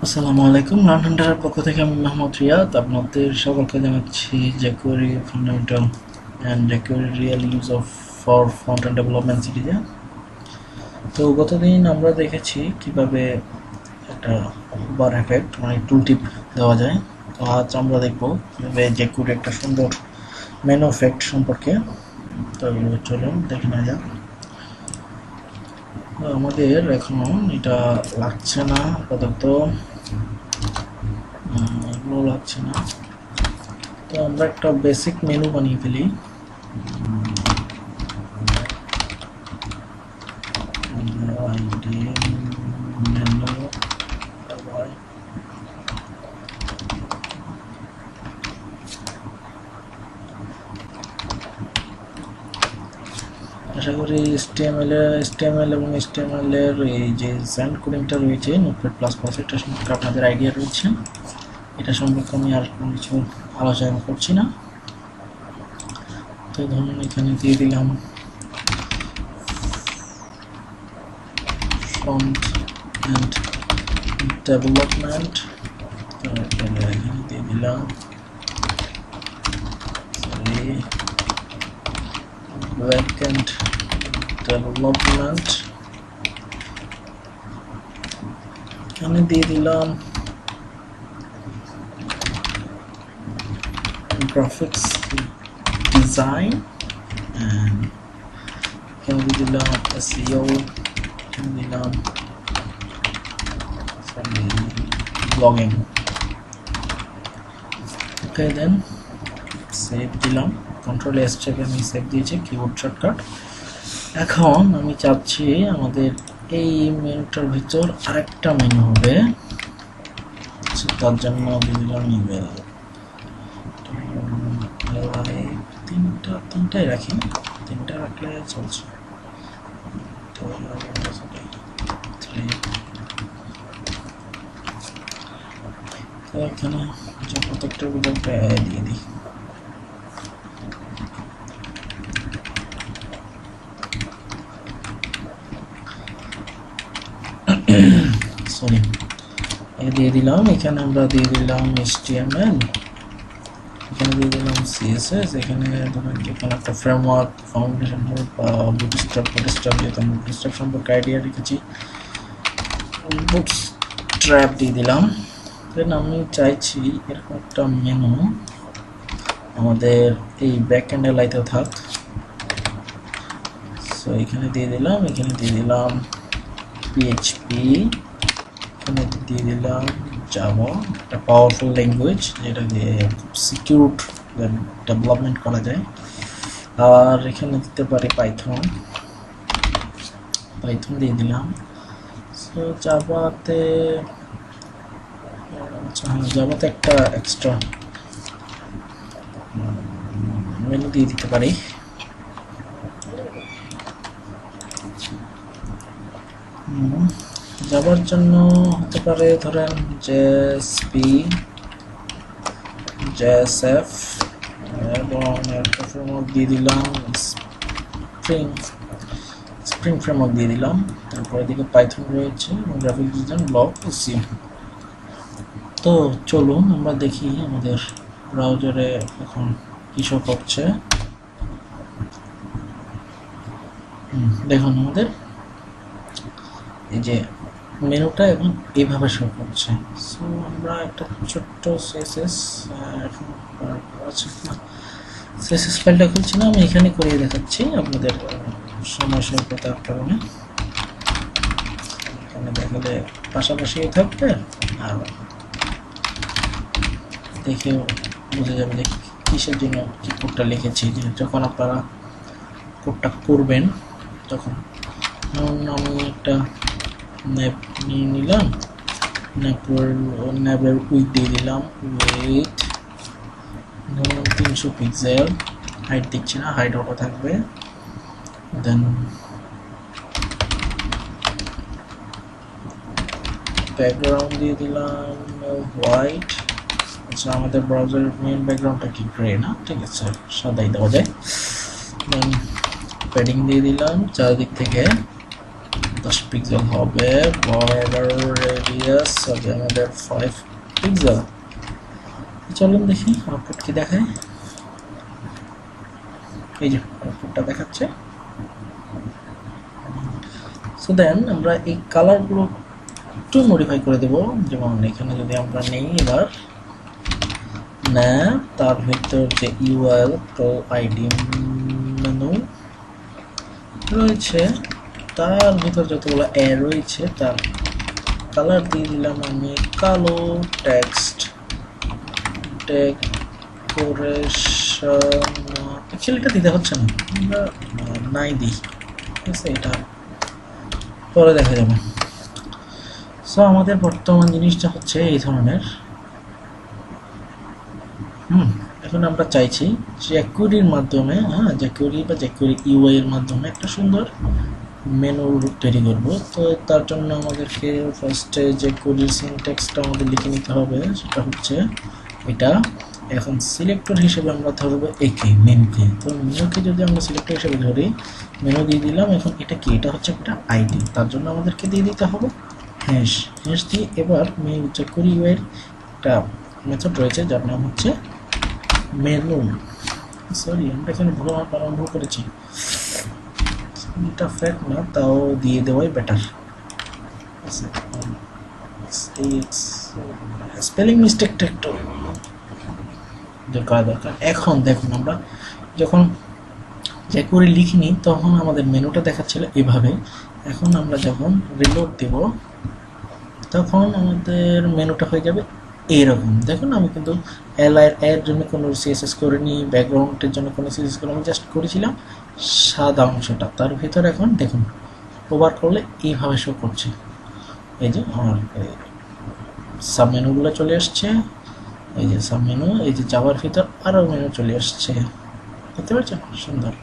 আসসালামু আলাইকুম। লার্ন হান্টারের পক্ষ থেকে আমি মোহাম্মদ রিয়াদ আপনাদের সকলকে জানাচ্ছি jquery fundamental and jquery real use of for font and development সিরিজে। তো গতদিন আমরা দেখেছি কিভাবে একটা বার এফেক্ট মানে টুল টিপ দেওয়া যায়। তো আজ আমরা দেখব কিভাবে jquery একটা সুন্দর মেনু এফেক্ট সম্পর্কে। তো চলুন দেখে নেওয়া যাক। আমাদের এখনো এটা লাগছে না আপাতত, এগুলো লাগছে না। তো আমরা একটা বেসিক মেনু বানিয়ে ফেলি। আশা করি HTML এবং HTML এর এই যে সেন্ড কোডিংটা রয়েছে নোটপ্যাড প্লাস প্লাস, এটা সম্পর্কে আপনাদের আইডিয়া রয়েছে। এটা সম্পর্কে আমি আর কোনো কিছু আলোচনা করছি না। তো ধরুন এখানে দিয়ে দিলাম ফন্ট অ্যান্ড ডেভেলপমেন্ট, এখানে দিয়ে দিলাম ব্যাকএন্ড ডেভেলপমেন্ট, এখানে দিয়ে দিলাম গ্রাফিক্স ডিজাইন, এখানে দিয়ে দিলাম SEO, এখানে দিলাম ব্লগিং। ওকে, দেন সেভ দিলাম, কন্ট্রোল এস চেপে আমি সেভ দিয়েছি কিবোর্ড শর্টকাট। এখন আমি চাচ্ছি আমাদের এই মেনুটার ভিতর আরেকটা মেনু হবে, তার জন্য দিয়ে দিলাম ইমেল। তিনটাই রাখি, তিনটা রাখলে চলছে। তো এখানে প্রত্যেকটার ভিতর দিয়ে দিই। সরি, দিয়ে দিলাম। এখানে আমরা দিয়ে দিলাম HTML, এখানে দিয়ে দিলাম CSS, এখানে ধরেন যেখানে একটা ফ্রেমওয়ার্ক ফাউন্ডেশন বা বুটস্ট্র্যাপ যেহেতু আমরা বুটস্ট্র্যাপ সম্পর্কে আইডিয়া রেখেছি, বুটস্ট্র্যাপ দিয়ে দিলাম। দেন আমি চাইছি এরকম একটা মেনু আমাদের এই ব্যাকএন্ডে লাইতেও থাক। সো এখানে দিয়ে দিলাম, এখানে দিয়ে দিলাম PHP, এখানে দিয়ে দিলাম জাভা, একটা পাওয়ারফুল ল্যাঙ্গুয়েজ যেটা দিয়ে খুব সিকিউর ডেভেলপমেন্ট করা যায়। আর এখানে দিতে পারি পাইথন দিয়ে দিলাম। সো জাভাতে একটা এক্সট্রা মেনু দিয়ে দিতে পারি। জাভার জন্য হতে পারে ধরেন JSP, JSF এবং একটা ফ্রেমওয়ার্ক দিয়ে দিলাম স্প্রিং ফ্রেমওয়ার্ক দিয়ে দিলাম। তারপরে এদিকে পাইথন রয়েছে এবং গ্রাফিক্স ডিজাইন ব্লক SEO। তো চলুন আমরা দেখি আমাদের ব্রাউজারে এখন কি শো করছে। দেখুন আমাদের এই যে মেনুটা এখন এইভাবে শো করছে। সো আমরা একটা ছোট্ট CSS ফাইলটা খুলছি না, আমি এখানে করিয়ে দেখাচ্ছি আপনাদের সময় স্বল্পতার কারণে। এখানে দেখালে পাশাপাশি থাকবে আর দেখে বুঝে যাবে যে কিসের জন্য কি কোডটা লিখেছি। যখন আপনারা কোডটা করবেন তখন আমি একটা ন্যাপ নিয়ে নিলাম, ন্যাপের উইথ দিয়ে দিলাম, উইথ ধরুন 300 পিক্সেল, হাইট দিচ্ছি না, হাইট অটো থাকবে। দেন ব্যাকগ্রাউন্ড দিয়ে দিলাম হোয়াইট। আচ্ছা, আমাদের ব্রাউজারের মেইন ব্যাকগ্রাউন্ডটা কি গ্রে না, ঠিক আছে, সাদাই দেওয়া যায়। দেন প্যাডিং দিয়ে দিলাম চারদিক থেকে 10 পিক্সেল হবে, বর্ডার রেডিয়াস হবে আমাদের 5 পিক্সেল। চলুন দেখি আউটপুট কি দেখায়। এই যে আউটপুটটা দেখাচ্ছে। সো দেন আমরা এই কালারগুলো একটু মডিফাই করে দেব। যেমন এখানে যদি আমরা নেই এবার না, তার ভিতর যে ইউআরএল প্রো আইডি মেনু রয়েছে তার ভিতর যতগুলো অ্যাড রয়েছে তার কালার দিয়ে দিলাম আমি কালো। টেক্সট ডেকোরেশন অ্যাকচুয়ালি এটা দিতে হচ্ছে না, আমরা নাই দিই, ঠিক আছে, এটা পরে দেখা যাবে। সো আমাদের বর্তমান জিনিসটা হচ্ছে এই ধরনের। এখন আমরা চাইছি jqueryর মাধ্যমে, jquery বা jquery UI এর মাধ্যমে একটা সুন্দর মেনু তৈরি করব। তো তার জন্য আমাদেরকে ফার্স্টে jquery সিনট্যাক্সটা আমাদের লিখে নিতে হবে। সেটা হচ্ছে এটা। এখন সিলেক্টর হিসেবে আমরা ধরবো একে, মেনুকে। তো মেনুকে যদি আমরা সিলেক্টর হিসেবে ধরি, মেনু দিয়ে দিলাম। এখন এটা কি, এটা হচ্ছে একটা আইডি, তার জন্য আমাদেরকে দিয়ে দিতে হবে হ্যাশ। হ্যাশ দিয়ে এবার jquery UI এর একটা মেথড রয়েছে যার নাম হচ্ছে মেনু। সরি, আমরা এখানে ভুল করেছি, এটা ফ্যাক্ট না, তাও দিয়ে দেওয়াই বেটার। স্পেলিং মিস্টেকটা একটু করা দরকার। এখন দেখুন আমরা যখন jquery লিখিনি তখন আমাদের মেনুটা দেখাচ্ছিল এভাবে। এখন আমরা যখন রিলোড দেব তখন আমাদের মেনুটা হয়ে যাবে এইরকম। দেখুন আমি কিন্তু এর জন্য কোনো সিএসএস করিনি, ব্যাকগ্রাউন্ডের জন্য কোনো সিএসএস করিনি, আমি জাস্ট করেছিলাম সাদা অংশটা। তার ভিতরে এখন দেখুন ওভার করলে এইভাবে শো করছে। এই যে আমার সাব মেনুগুলো চলে আসছে, এই যে সাব মেনু, এই যে যাওয়ার ভিতর আরও মেনু চলে আসছে, দেখতে পাচ্ছেন সুন্দর।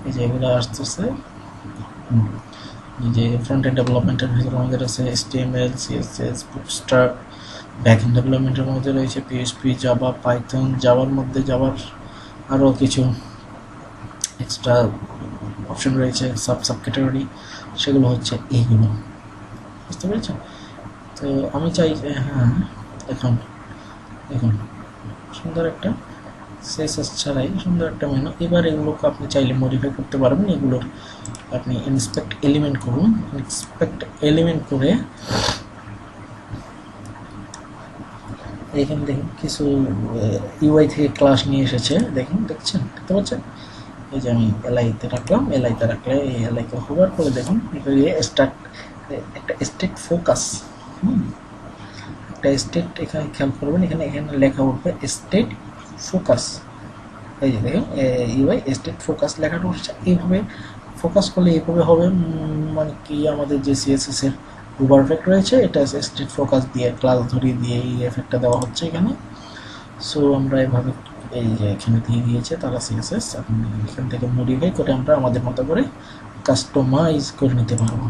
এই যে এগুলো আসতেছে, এই যে ফ্রন্ট এন্ড ডেভেলপমেন্টের ভিতরে আমাদের আছে HTML, CSS, bootstrap. Back end ডেভেলপমেন্টের মধ্যে রয়েছে PHP, জাভা, পাইথন। জাভার মধ্যে জাভার আরও কিছু এক্সট্রা অপশন রয়েছে, সাব ক্যাটাগরি, সেগুলো হচ্ছে এইগুলো, বুঝতে পেরেছেন? তো আমি চাই এখন দেখুন সুন্দর একটা CSS ছাড়াই সুন্দর একটা মেনু। এবার এগুলোকে আপনি চাইলে মডিফাই করতে পারবেন। এগুলোর আপনি ইন্সপেক্ট এলিমেন্ট করুন। ইন্সপেক্ট এলিমেন্ট করে এখানে দেখুন কিছু UI থেকে ক্লাস নিয়ে এসেছে, দেখুন, দেখতে পাচ্ছেন? এই যে আমি এলআইতে রাখলাম, এলআইতে রাখলে এই এলআইকে হোভার করে দেখুন স্টার্ট একটা স্টেট ফোকাস, একটা স্টেট এখানে খেয়াল করবেন, এখানে লেখা উঠবে স্টেট ফোকাস। এই যে দেখুন UI স্টেট ফোকাস লেখাটা উঠছে। এইভাবে ফোকাস করলে এইভাবে হবে, মানে কি আমাদের যে CSS এর ওভার এফেক্ট রয়েছে এটা স্টেট ফোকাস দিয়ে ক্লাস ধরিয়ে দিয়ে এই এফেক্টটা দেওয়া হচ্ছে এখানে। সো আমরা এভাবে এই যে এখানে দিয়ে দিয়েছে তারা CSS, আপনি এখান থেকে মডিফাই করে আমরা আমাদের মতো করে কাস্টমাইজ করে নিতে পারবো।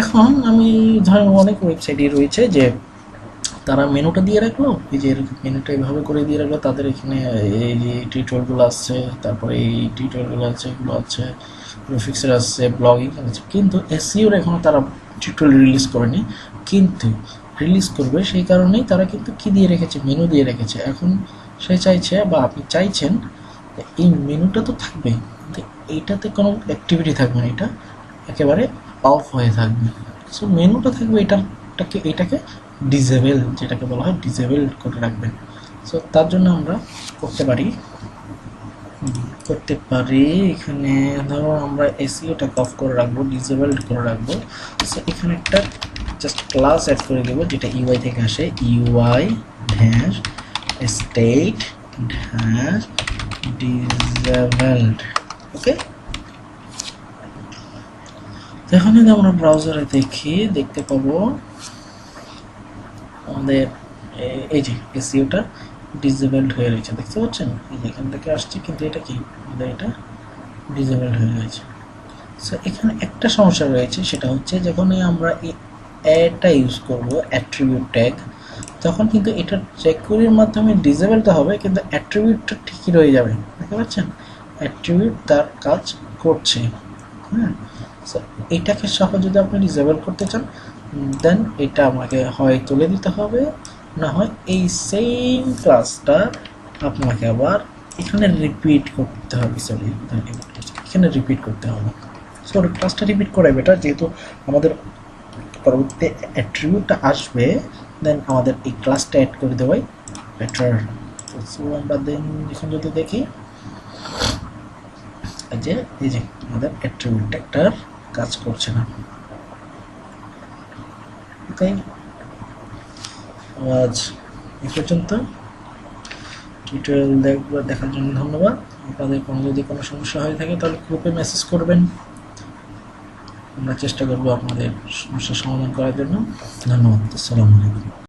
এখন আমি ধরেন অনেক ওয়েবসাইটই রয়েছে যে তারা মেনুটা দিয়ে রাখলো, এই যে মেনুটা এইভাবে করে দিয়ে রাখলো, তাদের এখানে এই যে টিউটোরিয়ালগুলো আসছে, তারপরে এই টিউটোরিয়ালগুলো আছে, এগুলো আছে, গ্রাফিক্সের আছে, ব্লগিং আছে, কিন্তু SEOর এখনও তারা টিউটোরিয়াল রিলিজ করেনি, কিন্তু রিলিজ করবে। সেই কারণেই তারা কিন্তু কি দিয়ে রেখেছে, মেনু দিয়ে রেখেছে। এখন সে চাইছে বা আপনি চাইছেন এই মেনুটা তো থাকবে, কিন্তু এইটাতে কোনো অ্যাক্টিভিটি থাকবে না, এটা একেবারে অফ হয়ে থাকবে। সো মেনুটা থাকবে, এটাকে ডিসেবল, যেটাকে বলা হয় ডিসেবল করে রাখবেন। সো তার জন্য আমরা করতে পারি এখানে ধরো আমরা SEOটাকে অফ করে রাখবো, ডিসেবলড করে রাখবো। সো এখানে একটা জাস্ট ক্লাস অ্যাড করে দেবো যেটা UI থেকে আসে, UI dash state dash disabled. Okay, এখন যদি আমরা ব্রাউজারে দেখতে পাবো আমাদের এই যে SEOটা ডিসেবলড হয়ে রয়েছে, দেখতে পাচ্ছেন? এই যে এখান থেকে আসছে, কিন্তু এটা কি আমাদের এটা ডিসেবলড হয়ে রয়েছে। সো এখানে একটা সমস্যা রয়েছে, সেটা হচ্ছে যখনই আমরা এই অ্যাডটা ইউজ করব অ্যাট্রিবিউট ট্যাগ, তখন কিন্তু এটা jqueryর মাধ্যমে ডিসেবলটা হবে, কিন্তু অ্যাট্রিবিউটটা ঠিকই রয়ে যাবে, দেখতে পাচ্ছেন? অ্যাট্রিবিউট তার কাজ করছে। সো এটাকে সহ যদি আপনি ডিসেবল করতে চান দেন এটা আমাকে হয় তুলে দিতে হবে, না হয় এই সেম ক্লাসটা আপনাকে আবার এখানে রিপিট করতে হবে। সরি, এখানে রিপিট করতে হবে। সো ক্লাসটা রিপিট করাই বেটার, যেহেতু আমাদের পরবর্তীতে অ্যাট্রিবিউটটা আসবে, দেন আমাদের এই ক্লাসটা অ্যাড করে দেওয়াই বেটার। সো আমরা দেন এখন যদি দেখি এই যে আমাদের অ্যাট্রিবিউটটা একটা কাজ করছে না। ওকে, আজ এই পর্যন্ত। টিউটোরিয়াল দেখার জন্য ধন্যবাদ। আপনাদের যদি কোনো সমস্যা হয়ে থাকে তাহলে গ্রুপে মেসেজ করবেন, আমরা চেষ্টা করব আপনাদের সমস্যার সমাধান করার জন্য। ধন্যবাদ। আসসালামু আলাইকুম।